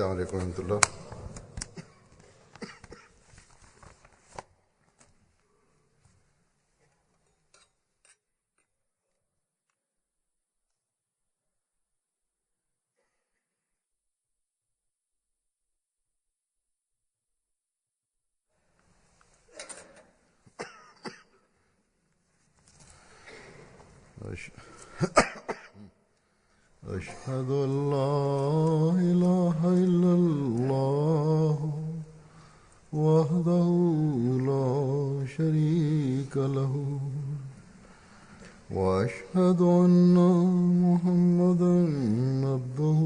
السلام عليكم ورحمة الله. أشهد أن لا إله إلا الله وحده لا شريك له وأشهد أن محمدا عبده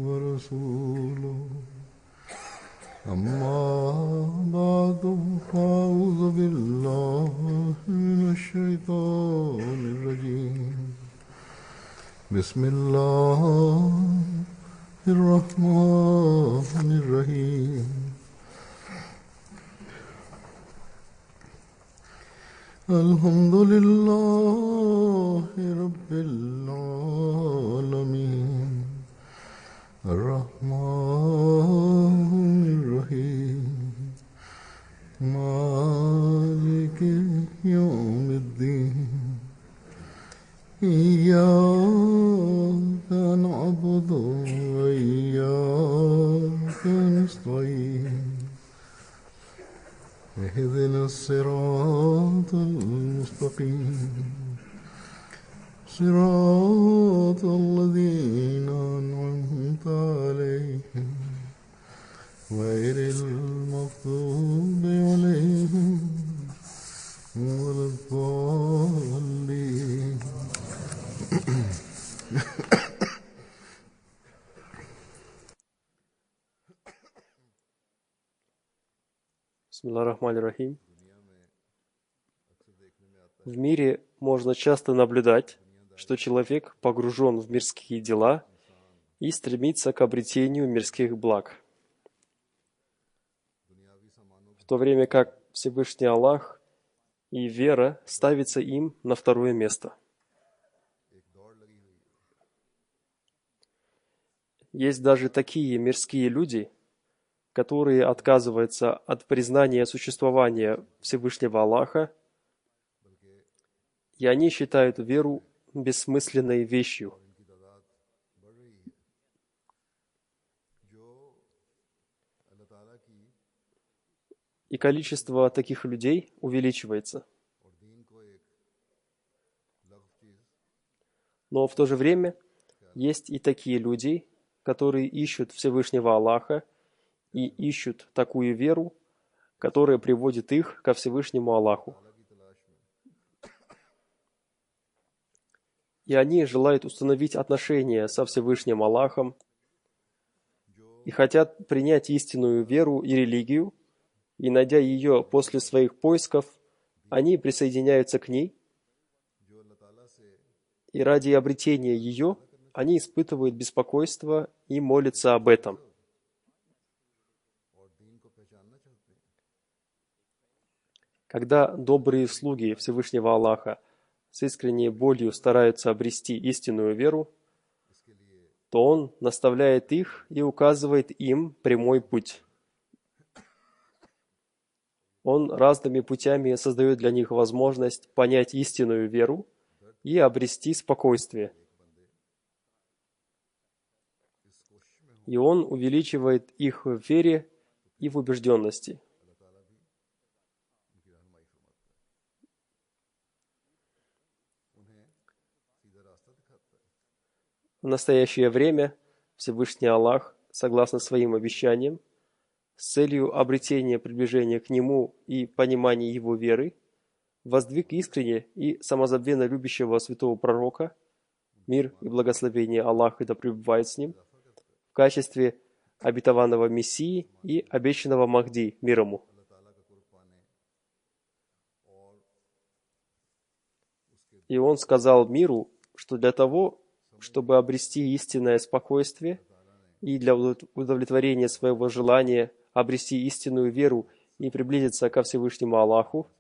ورسوله أما بعد فأعوذ بالله من الشيطان الرجيم بسم الله الرحمن الرحيم الحمد لله رب العالمين الرحمن الرحيم مالك يوم الدين إياك نعبد وإياك نستعين اهدنا الصراط المستقيم صراط الذين أنعمت عليهم غير المغضوب عليهم ولا الضالين. Бисмиллахир-рахманир-рахим. В мире можно часто наблюдать, что человек погружен в мирские дела и стремится к обретению мирских благ, в то время как Всевышний Аллах и вера ставится им на второе место. Есть даже такие мирские люди, которые отказываются от признания существования Всевышнего Аллаха, и они считают веру бессмысленной вещью. И количество таких людей увеличивается. Но в то же время есть и такие люди, которые ищут Всевышнего Аллаха и ищут такую веру, которая приводит их ко Всевышнему Аллаху. И они желают установить отношения со Всевышним Аллахом и хотят принять истинную веру и религию, и, найдя ее после своих поисков, они присоединяются к ней, и ради обретения ее они испытывают беспокойство и молятся об этом. Когда добрые слуги Всевышнего Аллаха с искренней болью стараются обрести истинную веру, то Он наставляет их и указывает им прямой путь. Он разными путями создает для них возможность понять истинную веру и обрести спокойствие. И Он увеличивает их в вере и в убежденности. В настоящее время Всевышний Аллах, согласно своим обещаниям, с целью обретения приближения к Нему и понимания Его веры, воздвиг искренне и самозабвенно любящего святого пророка, мир и благословение Аллаха да пребывает с ним, в качестве обетованного Мессии и обещанного Махди, мир ему. И он сказал миру, что для того, чтобы обрести истинное спокойствие и для удовлетворения своего желания обрести истинную веру и приблизиться ко Всевышнему Аллаху,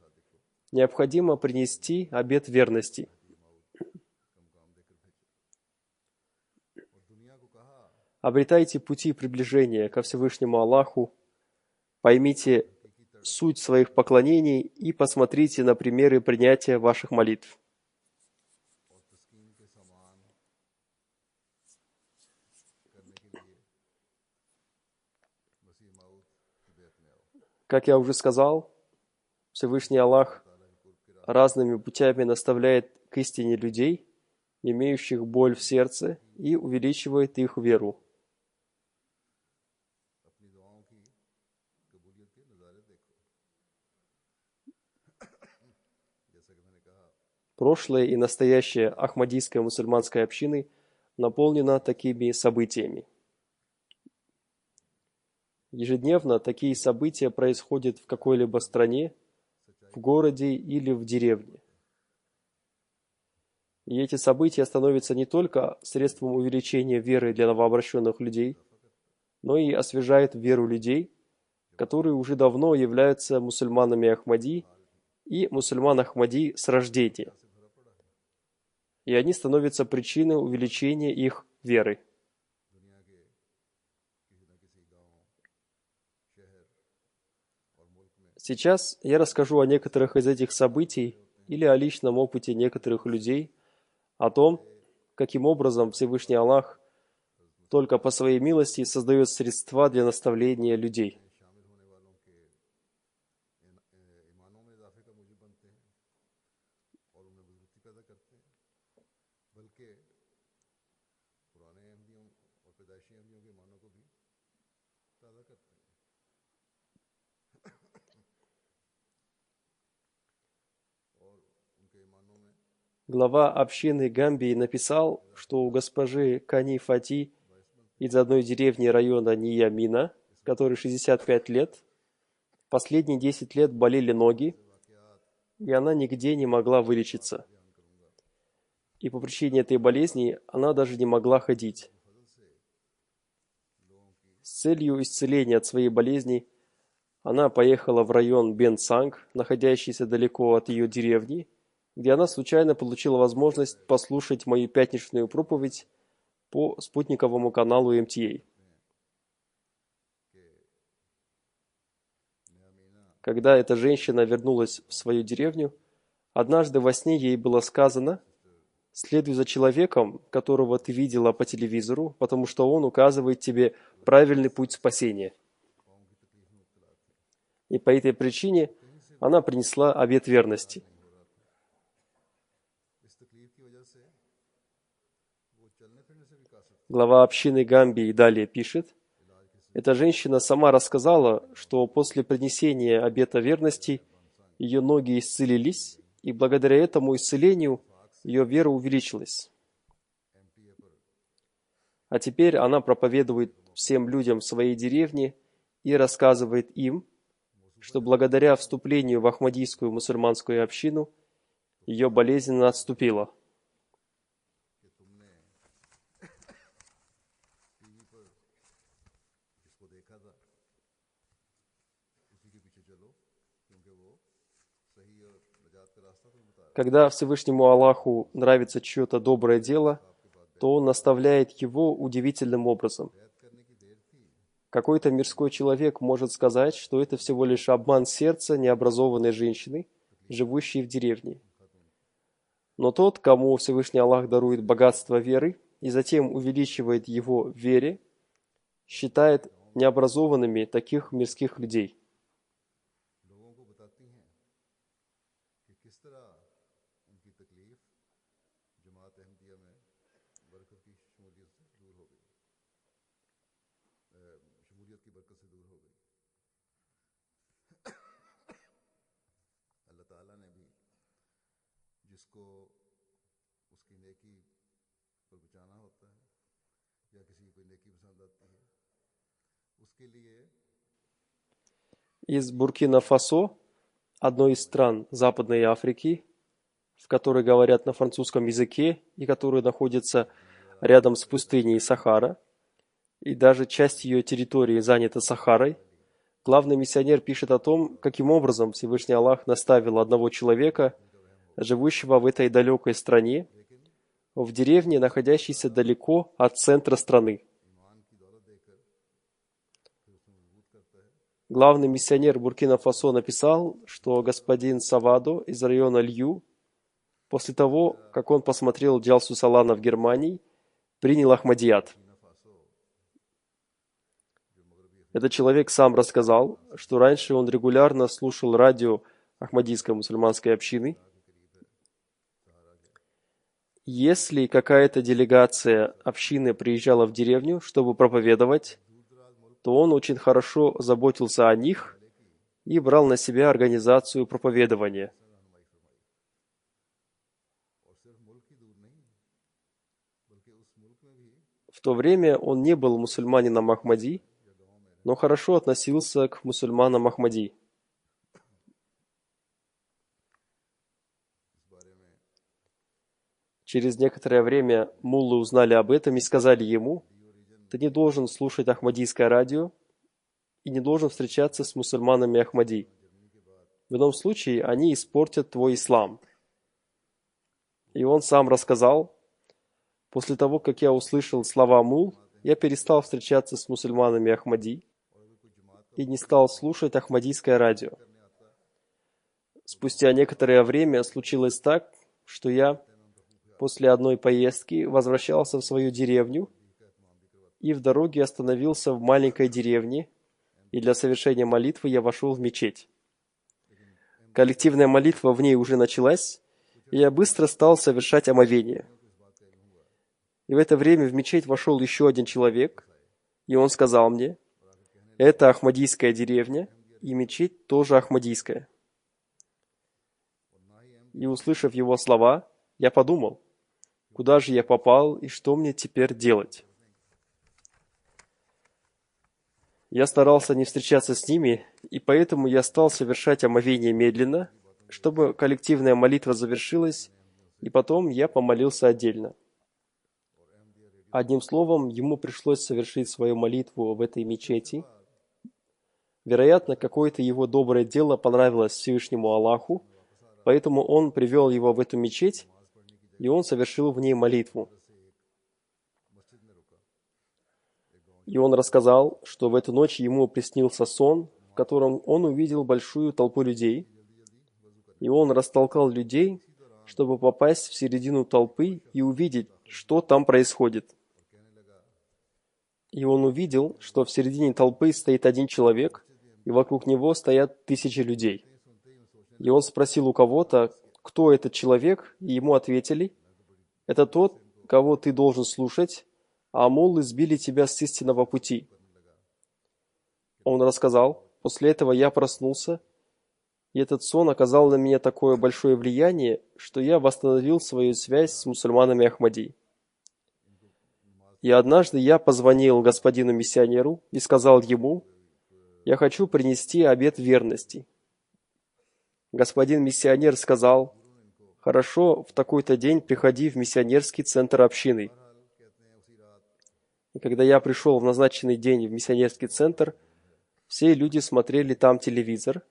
необходимо принести обет верности. Обретайте пути приближения ко Всевышнему Аллаху, поймите суть своих поклонений и посмотрите на примеры принятия ваших молитв. Как я уже сказал, Всевышний Аллах разными путями наставляет к истине людей, имеющих боль в сердце, и увеличивает их веру. Прошлое и настоящее ахмадийской мусульманской общины наполнено такими событиями. Ежедневно такие события происходят в какой-либо стране, в городе или в деревне. И эти события становятся не только средством увеличения веры для новообращенных людей, но и освежают веру людей, которые уже давно являются мусульманами Ахмади и мусульман Ахмади с рождения. И они становятся причиной увеличения их веры. Сейчас я расскажу о некоторых из этих событий или о личном опыте некоторых людей, о том, каким образом Всевышний Аллах только по своей милости создает средства для наставления людей. Глава общины Гамбии написал, что у госпожи Кани Фати из одной деревни района Ниямина, которой 65 лет, последние 10 лет болели ноги, и она нигде не могла вылечиться. И по причине этой болезни она даже не могла ходить. С целью исцеления от своей болезни она поехала в район Бен-Цанг, находящийся далеко от ее деревни, где она случайно получила возможность послушать мою пятничную проповедь по спутниковому каналу МТА. Когда эта женщина вернулась в свою деревню, однажды во сне ей было сказано: «Следуй за человеком, которого ты видела по телевизору, потому что он указывает тебе правильный путь спасения». И по этой причине она принесла обет верности. Глава общины Гамбии далее пишет: эта женщина сама рассказала, что после принесения обета верности ее ноги исцелились, и благодаря этому исцелению ее вера увеличилась. А теперь она проповедует всем людям в своей деревне и рассказывает им, что благодаря вступлению в Ахмадийскую мусульманскую общину ее болезнь отступила. Когда Всевышнему Аллаху нравится чье-то доброе дело, то Он наставляет его удивительным образом. Какой-то мирской человек может сказать, что это всего лишь обман сердца необразованной женщины, живущей в деревне. Но тот, кому Всевышний Аллах дарует богатство веры и затем увеличивает его в вере, считает необразованными таких мирских людей. Из Буркина-Фасо, одной из стран Западной Африки, в которой говорят на французском языке и которая находится рядом с пустыней Сахара, и даже часть ее территории занята Сахарой, главный миссионер пишет о том, каким образом Всевышний Аллах наставил одного человека, живущего в этой далекой стране, в деревне, находящейся далеко от центра страны. Главный миссионер Буркина-Фасо написал, что господин Савадо из района Лью, после того, как он посмотрел Джалсу Салана в Германии, принял Ахмадият. Этот человек сам рассказал, что раньше он регулярно слушал радио Ахмадийской мусульманской общины. Если какая-то делегация общины приезжала в деревню, чтобы проповедовать, то он очень хорошо заботился о них и брал на себя организацию проповедования. В то время он не был мусульманином Ахмади, но хорошо относился к мусульманам Ахмади. Через некоторое время муллы узнали об этом и сказали ему: «Ты не должен слушать ахмадийское радио и не должен встречаться с мусульманами Ахмади. В ином случае они испортят твой ислам». И он сам рассказал: «После того, как я услышал слова мул, я перестал встречаться с мусульманами Ахмади и не стал слушать ахмадийское радио. Спустя некоторое время случилось так, что я после одной поездки возвращался в свою деревню и в дороге остановился в маленькой деревне, и для совершения молитвы я вошел в мечеть. Коллективная молитва в ней уже началась, и я быстро стал совершать омовение. И в это время в мечеть вошел еще один человек, и он сказал мне: «Это ахмадийская деревня, и мечеть тоже ахмадийская». И, услышав его слова, я подумал: куда же я попал и что мне теперь делать? Я старался не встречаться с ними, и поэтому я стал совершать омовение медленно, чтобы коллективная молитва завершилась, и потом я помолился отдельно. Одним словом, ему пришлось совершить свою молитву в этой мечети. Вероятно, какое-то его доброе дело понравилось Всевышнему Аллаху, поэтому он привел его в эту мечеть, и он совершил в ней молитву. И он рассказал, что в эту ночь ему приснился сон, в котором он увидел большую толпу людей, и он растолкал людей, чтобы попасть в середину толпы и увидеть, что там происходит. И он увидел, что в середине толпы стоит один человек, и вокруг него стоят тысячи людей. И он спросил у кого-то, кто этот человек, и ему ответили: «Это тот, кого ты должен слушать, а муллы сбили тебя с истинного пути». Он рассказал: «После этого я проснулся, и этот сон оказал на меня такое большое влияние, что я восстановил свою связь с мусульманами Ахмади. И однажды я позвонил господину миссионеру и сказал ему: я хочу принести обет верности. Господин миссионер сказал: хорошо, в такой-то день приходи в миссионерский центр общины. И когда я пришел в назначенный день в миссионерский центр, все люди смотрели там телевизор.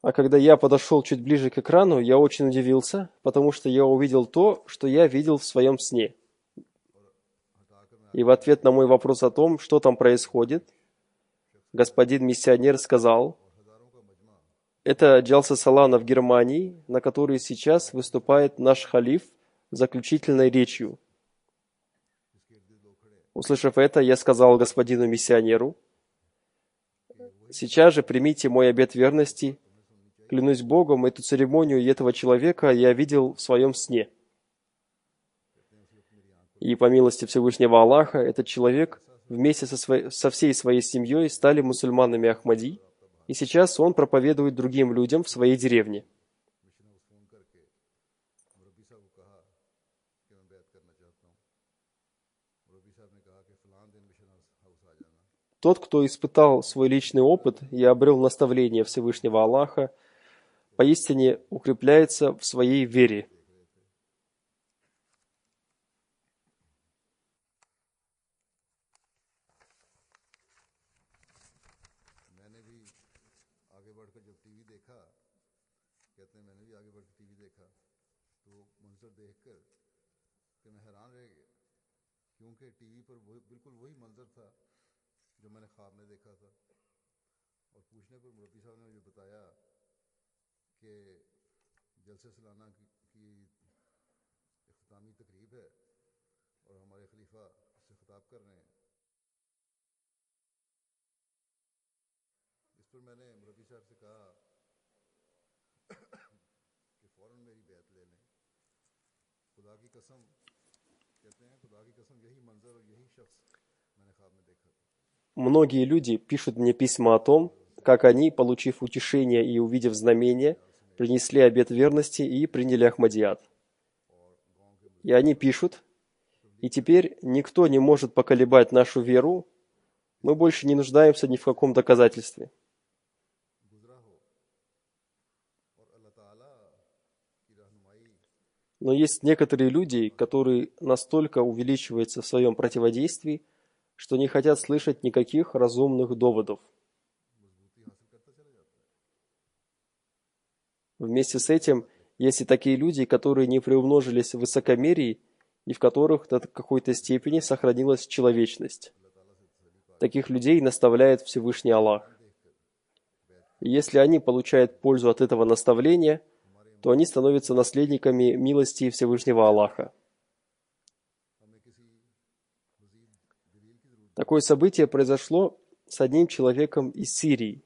А когда я подошел чуть ближе к экрану, я очень удивился, потому что я увидел то, что я видел в своем сне. И в ответ на мой вопрос о том, что там происходит, господин миссионер сказал: это Джалса Салана в Германии, на которой сейчас выступает наш халиф с заключительной речью. Услышав это, я сказал господину миссионеру: сейчас же примите мой обет верности. Клянусь Богом, эту церемонию и этого человека я видел в своем сне. И по милости Всевышнего Аллаха, этот человек вместе со всей своей семьей стали мусульманами Ахмади, и сейчас он проповедует другим людям в своей деревне. Тот, кто испытал свой личный опыт и обрел наставление Всевышнего Аллаха, поистине укрепляется в своей вере. जो मैंने ख्वाब में देखा था और पूछने पर मुरब्बी साहब ने मुझे बताया कि जलसे सालाना की इख्तितामी तकरीब है और हमारे खलीफा इससे खिताब कर रहे हैं। इस पर मैंने मुरब्बी साहब से कहा कि फ़ौरन मेरी बैत ले लें। खुदा की कसम, कहते हैं खुदा की कसम, यही मंजर और यही शख्स मैंने ख्वाब में देखा था। Многие люди пишут мне письма о том, как они, получив утешение и увидев знамения, принесли обет верности и приняли Ахмадият. И они пишут: «И теперь никто не может поколебать нашу веру, мы больше не нуждаемся ни в каком доказательстве». Но есть некоторые люди, которые настолько увеличиваются в своем противодействии, что не хотят слышать никаких разумных доводов. Вместе с этим есть и такие люди, которые не приумножились в высокомерии и в которых до какой-то степени сохранилась человечность. Таких людей наставляет Всевышний Аллах. И если они получают пользу от этого наставления, то они становятся наследниками милости Всевышнего Аллаха. Такое событие произошло с одним человеком из Сирии.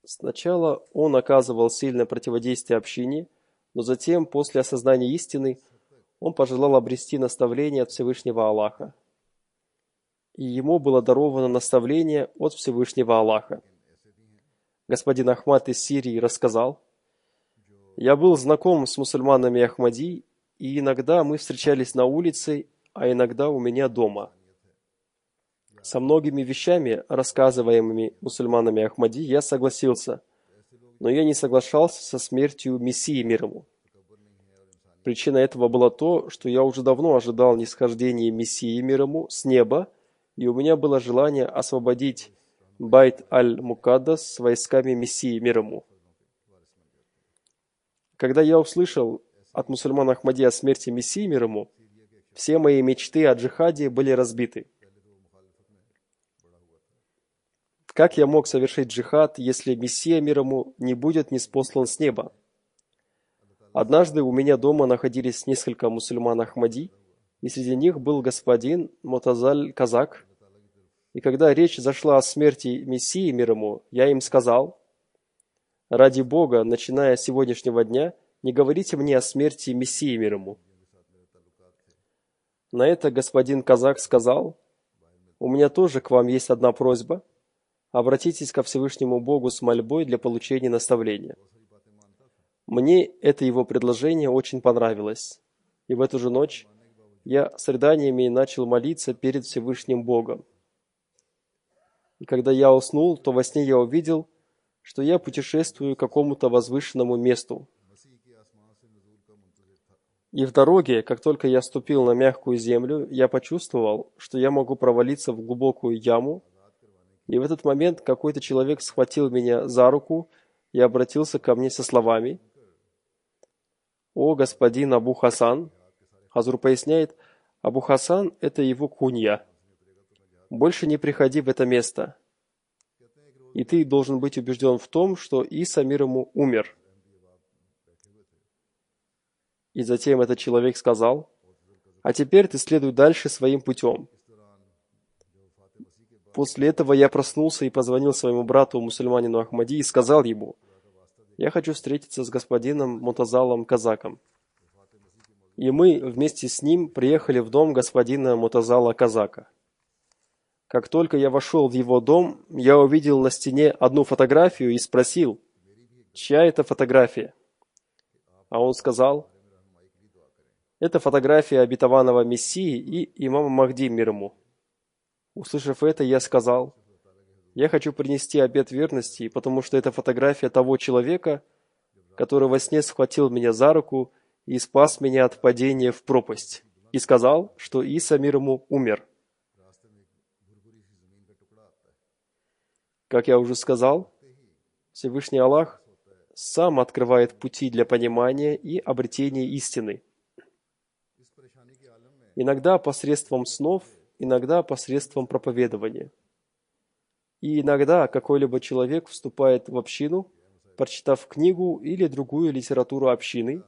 Сначала он оказывал сильное противодействие общине, но затем, после осознания истины, он пожелал обрести наставление от Всевышнего Аллаха. И ему было даровано наставление от Всевышнего Аллаха. Господин Ахмад из Сирии рассказал: «Я был знаком с мусульманами Ахмади, и иногда мы встречались на улице, а иногда у меня дома. Со многими вещами, рассказываемыми мусульманами Ахмади, я согласился, но я не соглашался со смертью Мессии мир ему. Причина этого была то, что я уже давно ожидал нисхождения Мессии мир ему с неба, и у меня было желание освободить Байт аль-Мукаддас с войсками Мессии мир ему. Когда я услышал от мусульман Ахмади о смерти Мессии мир ему, все мои мечты о джихаде были разбиты. Как я мог совершить джихад, если Мессия мир ему не будет ниспослан с неба? Однажды у меня дома находились несколько мусульман Ахмади, и среди них был господин Мутазаль Казак. И когда речь зашла о смерти Мессии мир ему, я им сказал: «Ради Бога, начиная с сегодняшнего дня, не говорите мне о смерти Мессии мир ему». На это господин Казак сказал: «У меня тоже к вам есть одна просьба. Обратитесь ко Всевышнему Богу с мольбой для получения наставления». Мне это его предложение очень понравилось, и в эту же ночь я с рыданиями начал молиться перед Всевышним Богом. И когда я уснул, то во сне я увидел, что я путешествую к какому-то возвышенному месту. И в дороге, как только я ступил на мягкую землю, я почувствовал, что я могу провалиться в глубокую яму. И в этот момент какой-то человек схватил меня за руку и обратился ко мне со словами: «О, господин Абу Хасан!» Хазур поясняет: Абу Хасан – это его кунья. «Больше не приходи в это место. И ты должен быть убежден в том, что Иса мир ему умер». И затем этот человек сказал: «А теперь ты следуй дальше своим путем». После этого я проснулся и позвонил своему брату, мусульманину Ахмади, и сказал ему: «Я хочу встретиться с господином Мутазалом Казаком». И мы вместе с ним приехали в дом господина Мутазала Казака. Как только я вошел в его дом, я увидел на стене одну фотографию и спросил: «Чья это фотография?» А он сказал: «Это фотография обетованного Мессии и имама Махди мир ему». Услышав это, я сказал: «Я хочу принести обет верности, потому что это фотография того человека, который во сне схватил меня за руку и спас меня от падения в пропасть, и сказал, что Иса мир ему умер». Как я уже сказал, Всевышний Аллах сам открывает пути для понимания и обретения истины. Иногда посредством снов иногда посредством проповедования. И иногда какой-либо человек вступает в общину, прочитав книгу или другую литературу общины,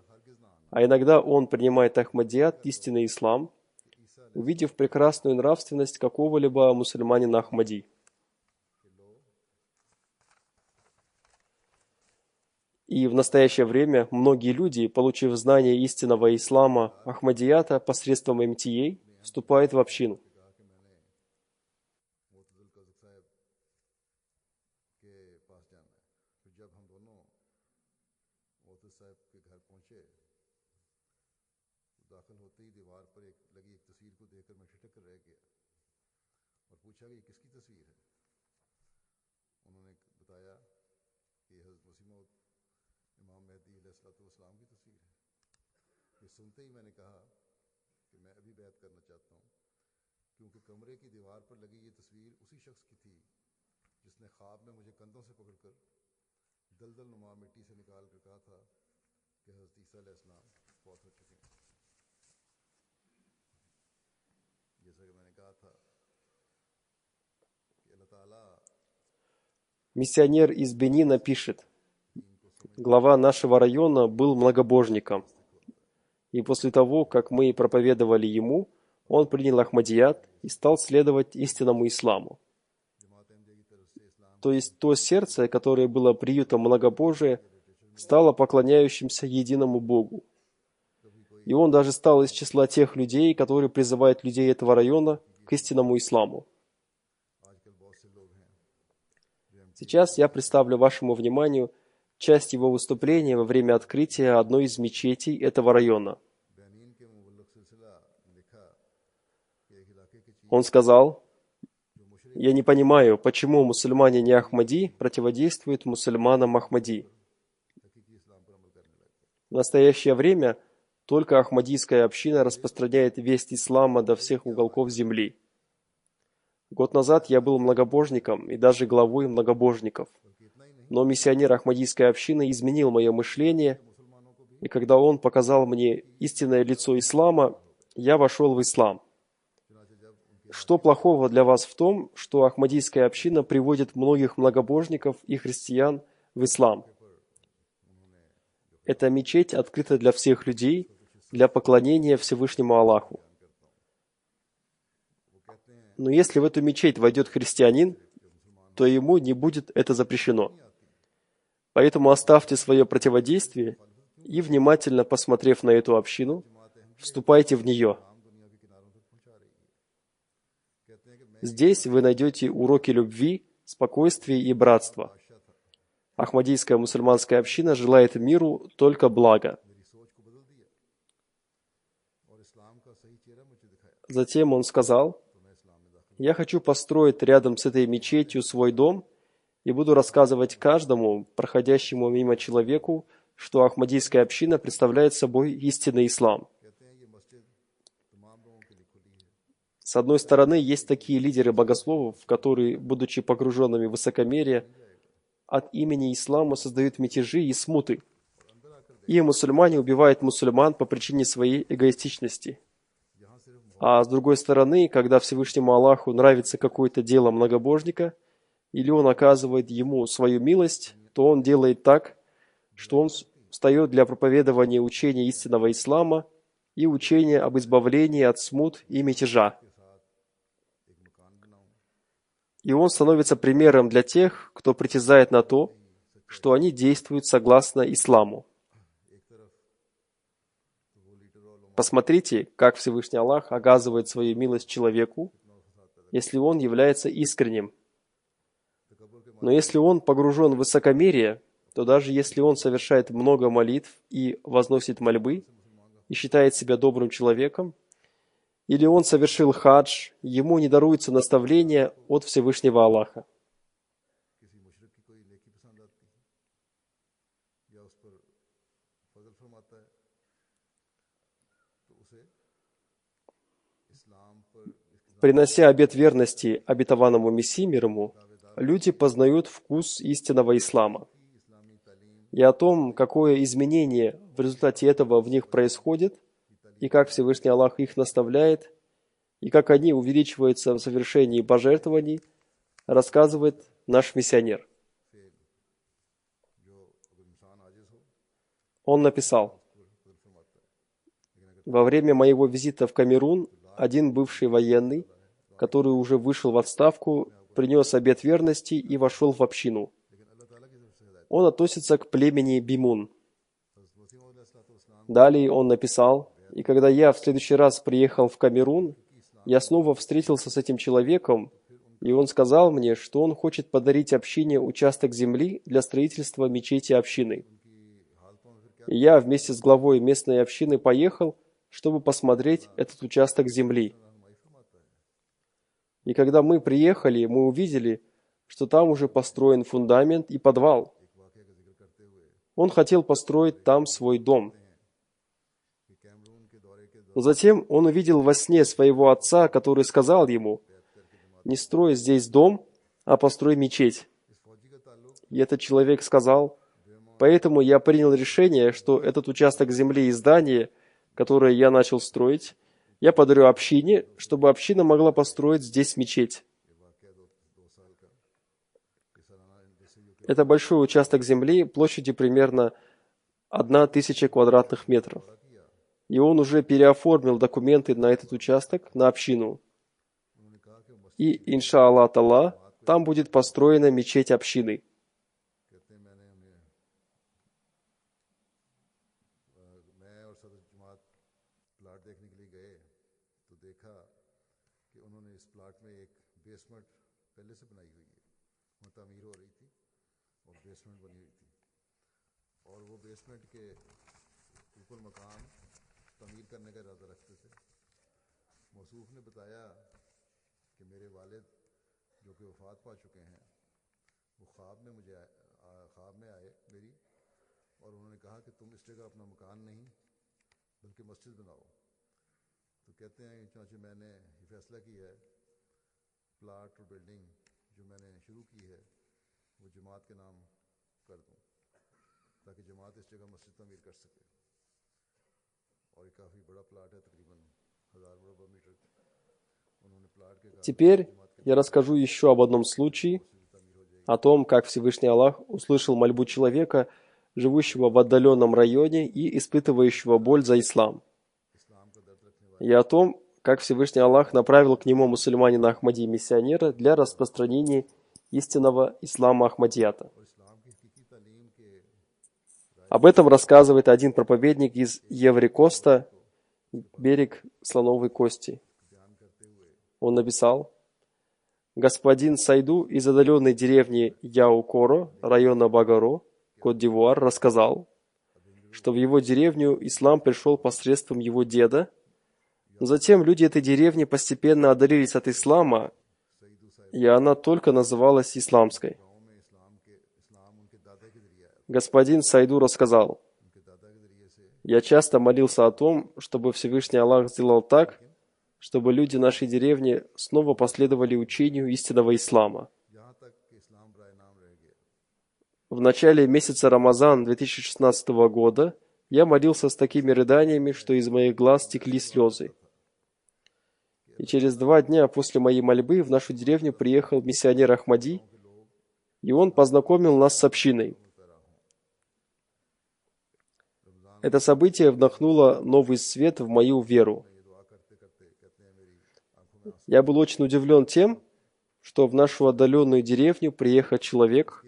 а иногда он принимает Ахмадият, истинный ислам, увидев прекрасную нравственность какого-либо мусульманина Ахмади. И в настоящее время многие люди, получив знание истинного ислама Ахмадията посредством МТА, вступают в общину. Миссионер из Бенина пишет: глава нашего района был многобожником, и после того, как мы проповедовали ему, он принял Ахмадият и стал следовать истинному исламу. То есть то сердце, которое было приютом многобожия, стало поклоняющимся единому Богу. И он даже стал из числа тех людей, которые призывают людей этого района к истинному исламу. Сейчас я представлю вашему вниманию часть его выступления во время открытия одной из мечетей этого района. Он сказал: «Я не понимаю, почему мусульмане не Ахмади противодействуют мусульманам Ахмади. В настоящее время только ахмадийская община распространяет весть ислама до всех уголков земли. Год назад я был многобожником и даже главой многобожников. Но миссионер ахмадийской общины изменил мое мышление, и когда он показал мне истинное лицо ислама, я вошел в ислам. Что плохого для вас в том, что ахмадийская община приводит многих многобожников и христиан в ислам? Эта мечеть открыта для всех людей, для поклонения Всевышнему Аллаху. Но если в эту мечеть войдет христианин, то ему не будет это запрещено. Поэтому оставьте свое противодействие и, внимательно посмотрев на эту общину, вступайте в нее. Здесь вы найдете уроки любви, спокойствия и братства. Ахмадийская мусульманская община желает миру только блага». Затем он сказал: «Я хочу построить рядом с этой мечетью свой дом и буду рассказывать каждому, проходящему мимо человеку, что ахмадийская община представляет собой истинный ислам». С одной стороны, есть такие лидеры богословов, которые, будучи погруженными в высокомерие, от имени ислама создают мятежи и смуты. И мусульмане убивают мусульман по причине своей эгоистичности. А с другой стороны, когда Всевышнему Аллаху нравится какое-то дело многобожника, или он оказывает ему свою милость, то он делает так, что он встает для проповедования учения истинного ислама и учения об избавлении от смут и мятежа. И он становится примером для тех, кто притязает на то, что они действуют согласно исламу. Посмотрите, как Всевышний Аллах оказывает свою милость человеку, если он является искренним. Но если он погружен в высокомерие, то даже если он совершает много молитв и возносит мольбы, и считает себя добрым человеком, или он совершил хадж, ему не даруется наставление от Всевышнего Аллаха. Принося обет верности обетованному Мессии мир ему, люди познают вкус истинного ислама. И о том, какое изменение в результате этого в них происходит, и как Всевышний Аллах их наставляет, и как они увеличиваются в совершении пожертвований, рассказывает наш миссионер. Он написал: во время моего визита в Камерун один бывший военный, который уже вышел в отставку, принес обет верности и вошел в общину. Он относится к племени Бимун. Далее он написал: и когда я в следующий раз приехал в Камерун, я снова встретился с этим человеком, и он сказал мне, что он хочет подарить общине участок земли для строительства мечети общины. И я вместе с главой местной общины поехал, чтобы посмотреть этот участок земли. И когда мы приехали, мы увидели, что там уже построен фундамент и подвал. Он хотел построить там свой дом. Но затем он увидел во сне своего отца, который сказал ему: «Не строй здесь дом, а построй мечеть». И этот человек сказал: «Поэтому я принял решение, что этот участок земли и здание, которое я начал строить, я подарю общине, чтобы община могла построить здесь мечеть». Это большой участок земли площадью примерно 1000 квадратных метров. И он уже переоформил документы на этот участок, на общину. И, иншаллах Талла, там будет построена мечеть общины. Теперь я расскажу еще об одном случае, о том, как Всевышний Аллах услышал мольбу человека, живущего в отдаленном районе и испытывающего боль за ислам. И о том, как Всевышний Аллах направил к нему мусульманина Ахмади-миссионера для распространения истинного ислама Ахмадията. Об этом рассказывает один проповедник из Еврикоста, берег Слоновой Кости. Он написал: господин Сайду из отдаленной деревни Яукоро, района Багаро, Кот-д'Ивуар, рассказал, что в его деревню ислам пришел посредством его деда, но затем люди этой деревни постепенно отдалились от ислама, и она только называлась исламской. Господин Сайду рассказал: я часто молился о том, чтобы Всевышний Аллах сделал так, чтобы люди нашей деревни снова последовали учению истинного ислама. В начале месяца Рамазан 2016 года я молился с такими рыданиями, что из моих глаз текли слезы. И через 2 дня после моей мольбы в нашу деревню приехал миссионер Ахмади, и он познакомил нас с общиной. Это событие вдохнуло новый свет в мою веру. Я был очень удивлен тем, что в нашу отдаленную деревню приехал человек,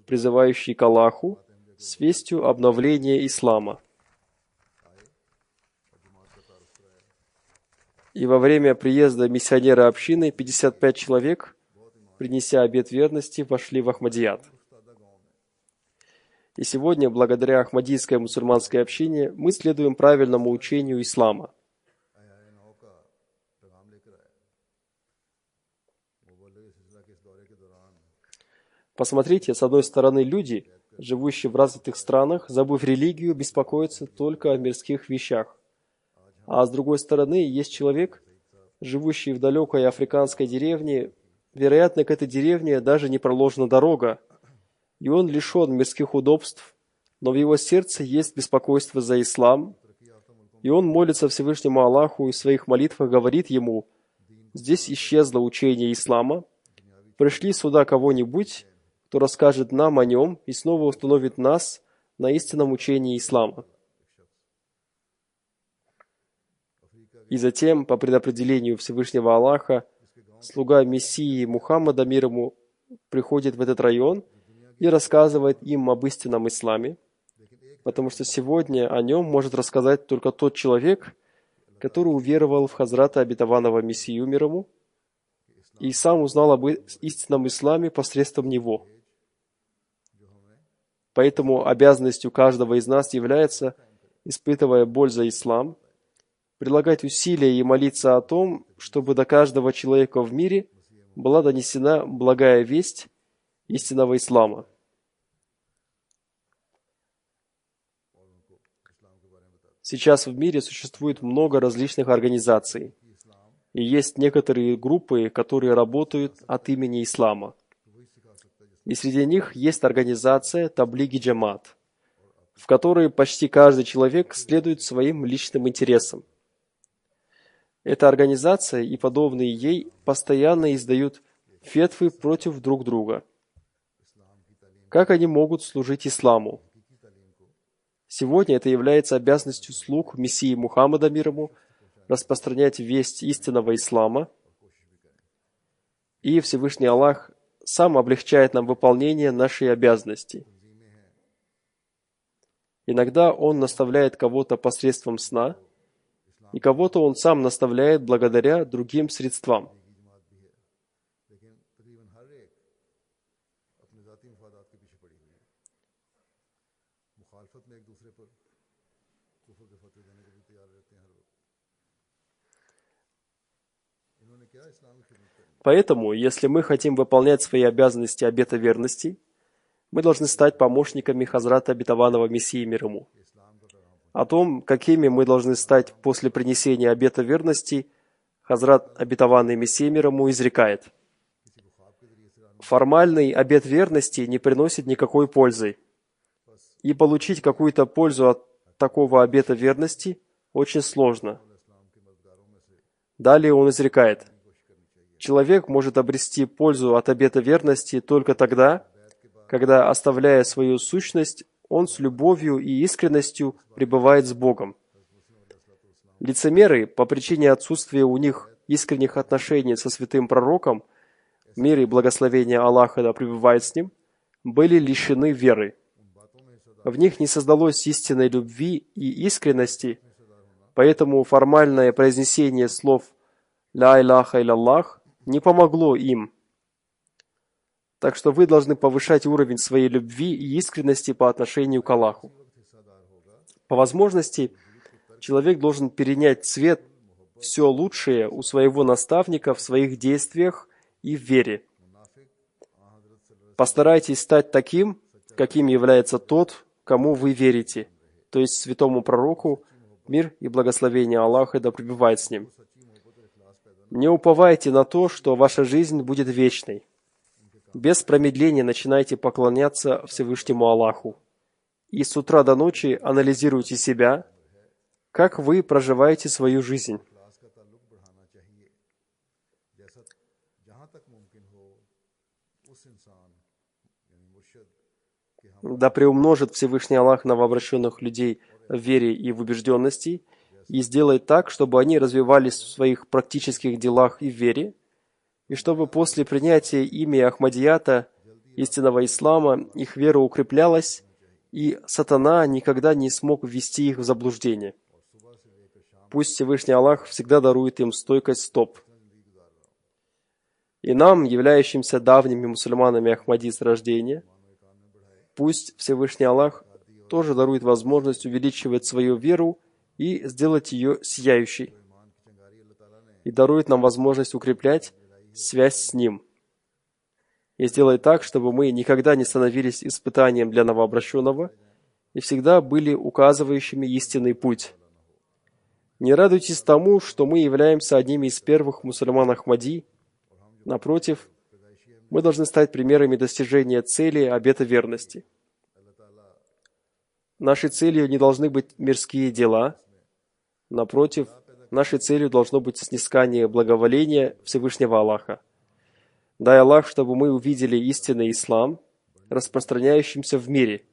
призывающий к Аллаху с вестью обновления ислама. И во время приезда миссионера общины 55 человек, принеся обет верности, вошли в Ахмадият. И сегодня, благодаря Ахмадийской мусульманской общине, мы следуем правильному учению ислама. Посмотрите, с одной стороны, люди, живущие в развитых странах, забыв религию, беспокоятся только о мирских вещах. А с другой стороны, есть человек, живущий в далекой африканской деревне, вероятно, к этой деревне даже не проложена дорога, и он лишен мирских удобств, но в его сердце есть беспокойство за ислам, и он молится Всевышнему Аллаху и в своих молитвах говорит ему: Здесь исчезло учение ислама. Пришли сюда кого-нибудь, кто расскажет нам о нем и снова установит нас на истинном учении ислама. И затем, по предопределению Всевышнего Аллаха, слуга Мессии Мухаммада, мир ему, приходит в этот район и рассказывает им об истинном исламе, потому что сегодня о нем может рассказать только тот человек, который уверовал в Хазрата обетованного Мессию, мир ему, и сам узнал об истинном исламе посредством него. Поэтому обязанностью каждого из нас является, испытывая боль за ислам, прилагать усилия и молиться о том, чтобы до каждого человека в мире была донесена благая весть истинного ислама. Сейчас в мире существует много различных организаций, и есть некоторые группы, которые работают от имени ислама. И среди них есть организация Таблиги Джамат, в которой почти каждый человек следует своим личным интересам. Эта организация и подобные ей постоянно издают фетвы против друг друга. Как они могут служить исламу? Сегодня это является обязанностью слуг Мессии Мухаммада, мир ему, распространять весть истинного ислама. И Всевышний Аллах сам облегчает нам выполнение нашей обязанности. Иногда Он наставляет кого-то посредством сна, и кого-то Он сам наставляет благодаря другим средствам. Поэтому, если мы хотим выполнять свои обязанности обета верности, мы должны стать помощниками Хазрата обетованного Мессии, мир ему. О том, какими мы должны стать после принесения обета верности, Хазрат обетованный Мессия, мир ему, изрекает: формальный обет верности не приносит никакой пользы, и получить какую-то пользу от такого обета верности очень сложно. Далее он изрекает: человек может обрести пользу от обета верности только тогда, когда, оставляя свою сущность, он с любовью и искренностью пребывает с Богом. Лицемеры, по причине отсутствия у них искренних отношений со святым пророком, мир и благословение Аллаха да пребывает с ним, были лишены веры. В них не создалось истинной любви и искренности, поэтому формальное произнесение слов «Ля илляха илляллах» не помогло им. Так что вы должны повышать уровень своей любви и искренности по отношению к Аллаху. По возможности, человек должен перенять цвет все лучшее у своего наставника в своих действиях и в вере. Постарайтесь стать таким, каким является тот, кому вы верите, то есть святому пророку, мир и благословение Аллаха да пребывает с ним. Не уповайте на то, что ваша жизнь будет вечной. Без промедления начинайте поклоняться Всевышнему Аллаху. И с утра до ночи анализируйте себя, как вы проживаете свою жизнь. Да приумножит Всевышний Аллах новообращенных людей в вере и в убежденности и сделает так, чтобы они развивались в своих практических делах и в вере, и чтобы после принятия ими Ахмадията, истинного ислама, их вера укреплялась, и сатана никогда не смог ввести их в заблуждение. Пусть Всевышний Аллах всегда дарует им стойкость стоп. И нам, являющимся давними мусульманами Ахмади с рождения, пусть Всевышний Аллах тоже дарует возможность увеличивать свою веру и сделать ее сияющей. И дарует нам возможность укреплять связь с Ним. И сделает так, чтобы мы никогда не становились испытанием для новообращенного и всегда были указывающими истинный путь. Не радуйтесь тому, что мы являемся одними из первых мусульман Ахмади. Напротив, мы должны стать примерами достижения цели обета верности. Нашей целью не должны быть мирские дела. Напротив, нашей целью должно быть снискание благоволения Всевышнего Аллаха. Дай Аллах, чтобы мы увидели истинный ислам, распространяющимся в мире,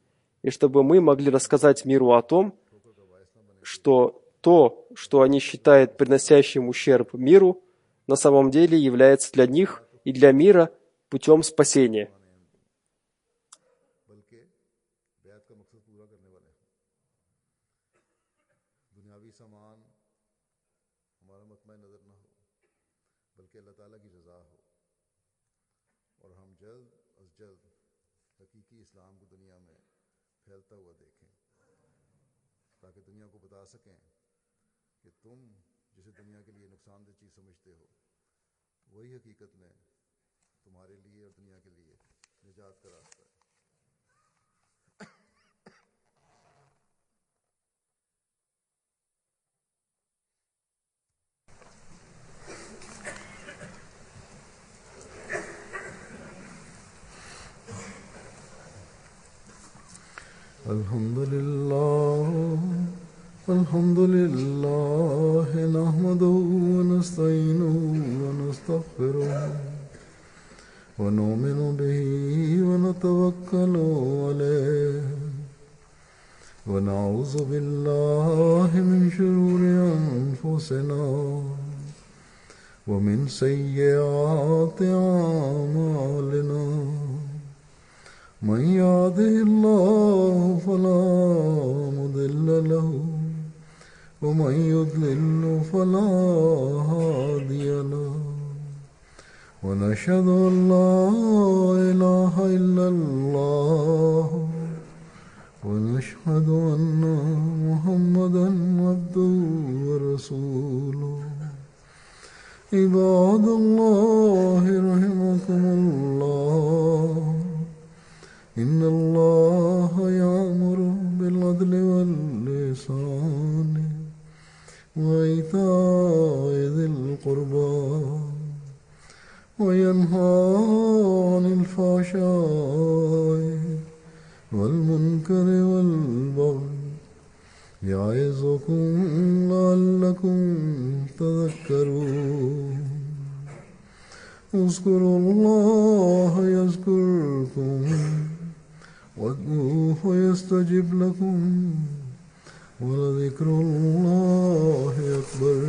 и чтобы мы могли рассказать миру о том, что то, что они считают приносящим ущерб миру, на самом деле является для них и для мира путем спасения. बल्कि बैत का मकसद पूरा करने वाले हैं। दुनियावी सामान हमारा मतमय नज़र ना हो, बल्कि अल्लाह ताला की रज़ा हो, और हम जल्द अज जल्द हकीकी इस्लाम को दुनिया में फैलता हुआ देखें, ताकि दुनिया को बता सकें कि तुम जिसे दुनिया के लिए नुकसानदेह चीज़ समझते हो, वही हकीकत में तुम्हारे लिए और दुनिया के लिए निजात का रास्ता है। الحمد لله نحمده ونستعينه ونستغفره ونؤمن به ونتوكل عليه ونعوذ بالله من شرور أنفسنا ومن سيئات أعمالنا من يهده الله فلا مضل له ومن يضلل فلا هادي له ونشهد أن لا إله إلا الله ونشهد أن محمدا عبده ورسوله عباد الله رحمكم الله إن الله يأمر بالعدل والإحسان وإيتاء ذي القربى وينهى عن الفحشاء والمنكر والبغي يعظكم لعلكم تذكرون اذكروا الله يذكركم وادعوه يستجب لكم ولذكر الله أكبر